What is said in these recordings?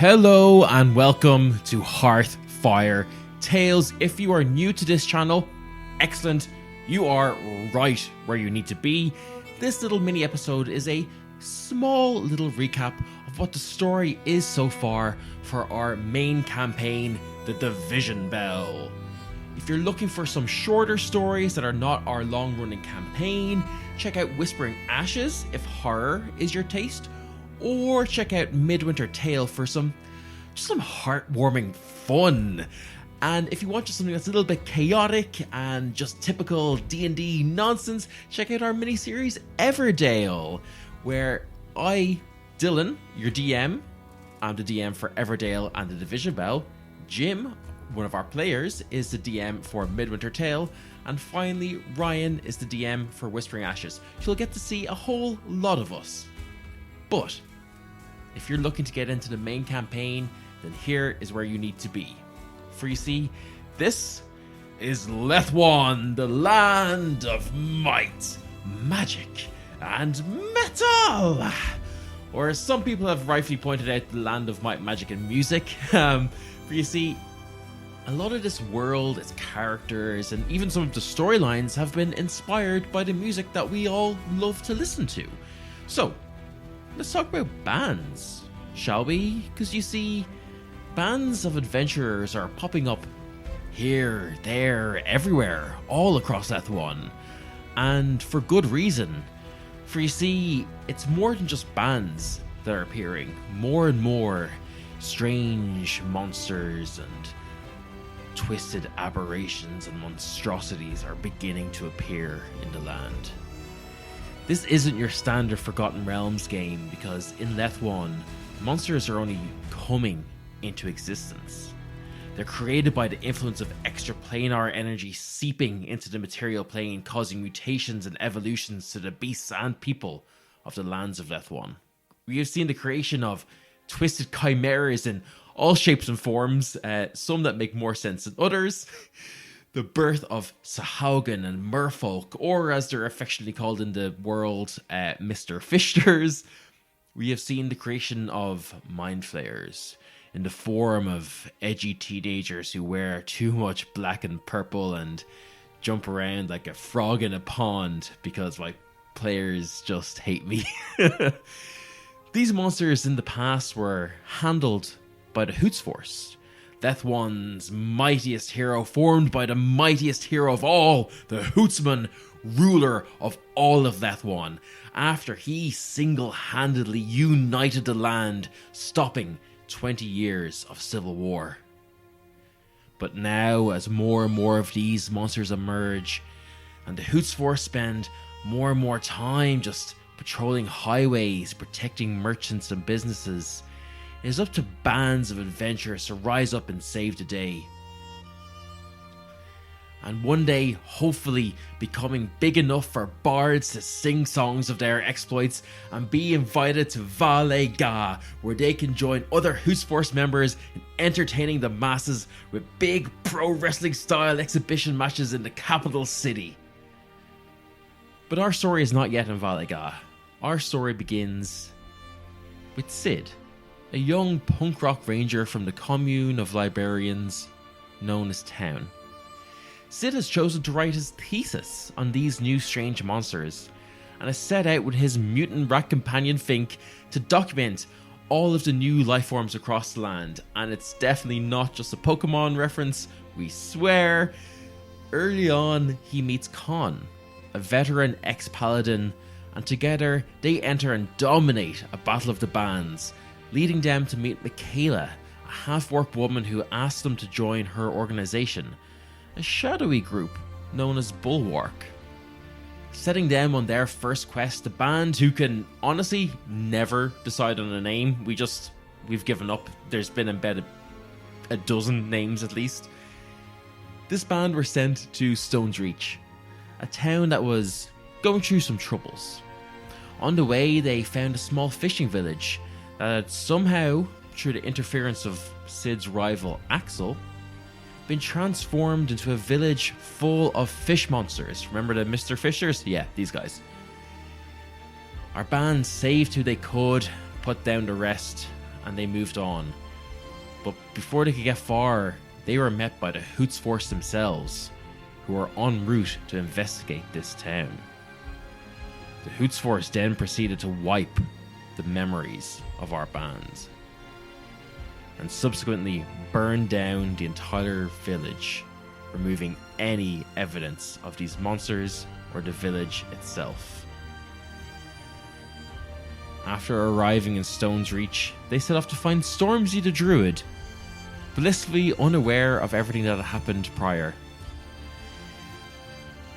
Hello and welcome to Hearthfire Tales. If you are new to this channel, excellent, you are right where you need to be. This little mini episode is a small little recap of what the story is so far for our main campaign, The Division Bell. If you're looking for some shorter stories that are not our long-running campaign, check out Whispering Ashes if horror is your taste, or check out Midwinter Tale for some heartwarming fun. And if you want just something that's a little bit chaotic and just typical D&D nonsense, check out our miniseries Everdale, where I, Dylan, your DM, I'm the DM for Everdale and the Division Bell. Jim, one of our players, is the DM for Midwinter Tale. And finally, Ryan is the DM for Whispering Ashes. You'll get to see a whole lot of us. But if you're looking to get into the main campaign, then here is where you need to be. For you see, this is Lethwan, the land of might, magic, and metal! Or as some people have rightfully pointed out, the land of might, magic, and music. For you see, a lot of this world, its characters, and even some of the storylines have been inspired by the music that we all love to listen to. So, let's talk about bands, shall we? Because you see, bands of adventurers are popping up here, there, everywhere, all across Lethwan. And for good reason. For you see, it's more than just bands that are appearing. More and more strange monsters and twisted aberrations and monstrosities are beginning to appear in the land. This isn't your standard Forgotten Realms game, because in Lethwan, monsters are only coming into existence. They're created by the influence of extraplanar energy seeping into the material plane, causing mutations and evolutions to the beasts and people of the lands of Lethwan. We have seen the creation of twisted chimeras in all shapes and forms, some that make more sense than others. The birth of Sahaugen and Merfolk, or as they're affectionately called in the world, Mr. Fishters. We have seen the creation of mind flayers in the form of edgy teenagers who wear too much black and purple and jump around like a frog in a pond because my players just hate me. These monsters in the past were handled by the Hoots Force, Lethwan's mightiest hero, formed by the mightiest hero of all, the Hootsman, ruler of all of Lethwan, after he single-handedly united the land, stopping 20 years of civil war. But now, as more and more of these monsters emerge, and the Hoots Force spend more and more time just patrolling highways, protecting merchants and businesses, it is up to bands of adventurers to rise up and save the day. And one day, hopefully, becoming big enough for bards to sing songs of their exploits and be invited to Valle Ga, where they can join other Hoots Force members in entertaining the masses with big pro wrestling style exhibition matches in the capital city. But our story is not yet in Valle Ga. Our story begins with Sid, a young punk rock ranger from the commune of librarians known as Town. Sid has chosen to write his thesis on these new strange monsters, and has set out with his mutant rat companion Fink to document all of the new life forms across the land. And it's definitely not just a Pokemon reference, we swear. Early on, he meets Khan, a veteran ex-paladin, and together they enter and dominate a battle of the bands, leading them to meet Michaela, a half-orc woman who asked them to join her organization, a shadowy group known as Bulwark. Setting them on their first quest, the band, who can honestly never decide on a name. We've given up. There's been embedded a dozen names at least. This band were sent to Stone's Reach, a town that was going through some troubles. On the way, they found a small fishing village that had somehow, through the interference of Sid's rival Axel, been transformed into a village full of fish monsters. Remember the Mr. Fishers? Yeah, these guys. Our band saved who they could, put down the rest, and they moved on. But before they could get far, they were met by the Hoots Force themselves, who were en route to investigate this town. The Hoots Force then proceeded to wipe the memories of our band, and subsequently burn down the entire village, removing any evidence of these monsters or the village itself. After arriving in Stone's Reach, they set off to find Stormzy the Druid, blissfully unaware of everything that had happened prior.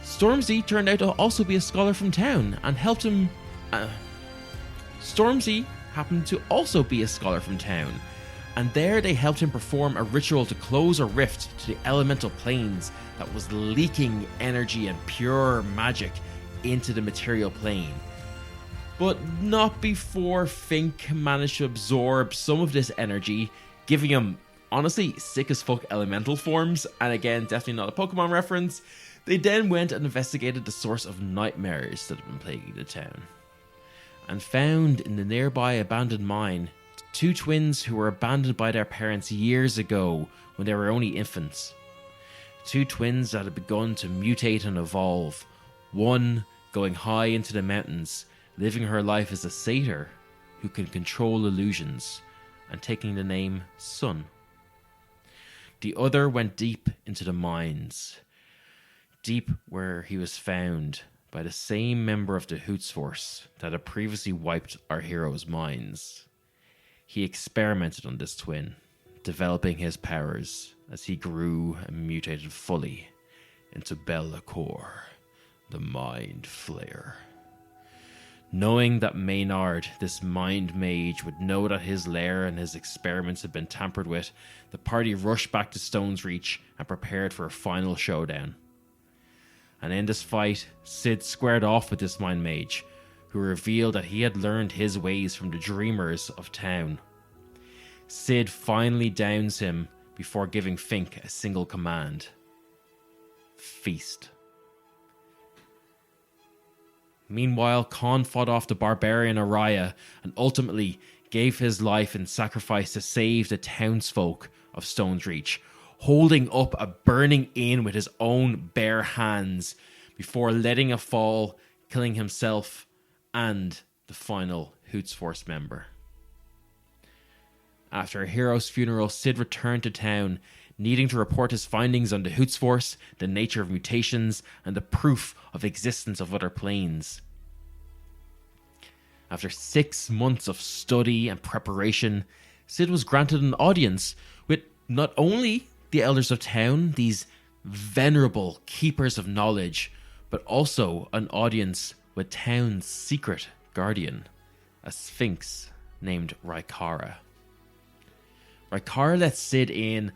Stormzy turned out to also be a scholar from town and helped him. Stormzy happened to also be a scholar from town, and there they helped him perform a ritual to close a rift to the elemental planes that was leaking energy and pure magic into the material plane. But not before Fink managed to absorb some of this energy, giving him, honestly, sick as fuck elemental forms, and again, definitely not a Pokemon reference. They then went and investigated the source of nightmares that had been plaguing the town, and found in the nearby abandoned mine two twins who were abandoned by their parents years ago when they were only infants. Two twins that had begun to mutate and evolve, one going high into the mountains, living her life as a satyr who can control illusions, and taking the name Sun. The other went deep into the mines, deep where he was found by the same member of the Hoots Force that had previously wiped our hero's minds. He experimented on this twin, developing his powers as he grew and mutated fully into Bellacore, the Mind Flayer. Knowing that Maynard, this mind mage, would know that his lair and his experiments had been tampered with, the party rushed back to Stone's Reach and prepared for a final showdown. And in this fight, Sid squared off with this mind mage, who revealed that he had learned his ways from the dreamers of town. Sid finally downs him before giving Fink a single command: feast. Meanwhile, Khan fought off the barbarian Araya and ultimately gave his life in sacrifice to save the townsfolk of Stone's Reach, holding up a burning inn with his own bare hands before letting it fall, killing himself and the final Hoots Force member. After a hero's funeral, Sid returned to town, needing to report his findings on the Hoots Force, the nature of mutations, and the proof of existence of other planes. After 6 months of study and preparation, Sid was granted an audience with not only the elders of town, these venerable keepers of knowledge, but also an audience with town's secret guardian, a sphinx named Rykara. Rykara let Sid in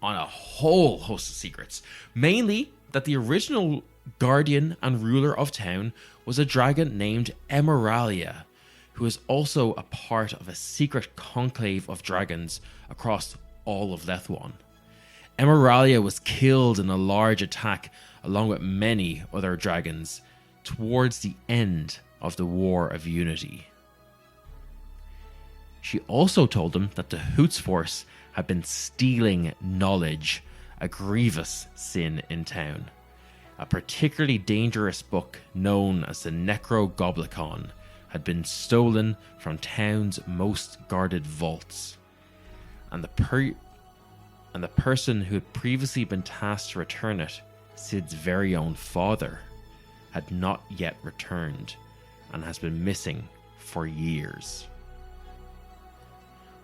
on a whole host of secrets, mainly that the original guardian and ruler of town was a dragon named Emeralia, who is also a part of a secret conclave of dragons across all of Lethwan. Emeralia was killed in a large attack along with many other dragons towards the end of the War of Unity. She also told him that the Hoots Force had been stealing knowledge, a grievous sin in town. A particularly dangerous book known as the Necrogoblicon had been stolen from town's most guarded vaults, and the person who had previously been tasked to return it, Sid's very own father, had not yet returned and has been missing for years.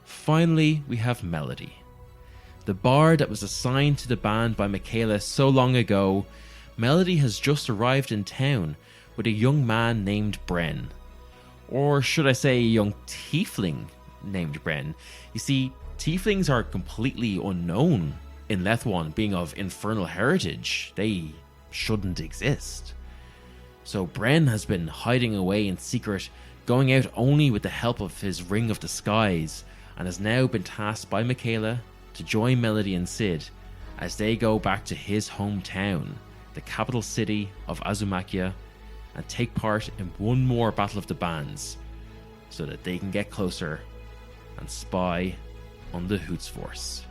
Finally, we have Melody, the bard that was assigned to the band by Michaela so long ago. Melody has just arrived in town with a young man named Bren. Or should I say a young tiefling named Bren. You see, tieflings are completely unknown in Lethwan, being of infernal heritage. They shouldn't exist. So Bren has been hiding away in secret, going out only with the help of his Ring of the Skies, and has now been tasked by Michaela to join Melody and Sid as they go back to his hometown, the capital city of Azumakia, and take part in one more Battle of the Bands so that they can get closer and spy on the Hoots Force.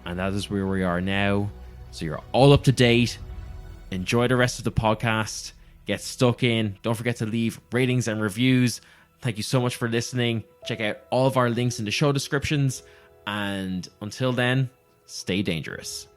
And that is where we are now. So you're all up to date. Enjoy the rest of the podcast. Get stuck in. Don't forget to leave ratings and reviews. Thank you so much for listening. Check out all of our links in the show descriptions. And until then, stay dangerous.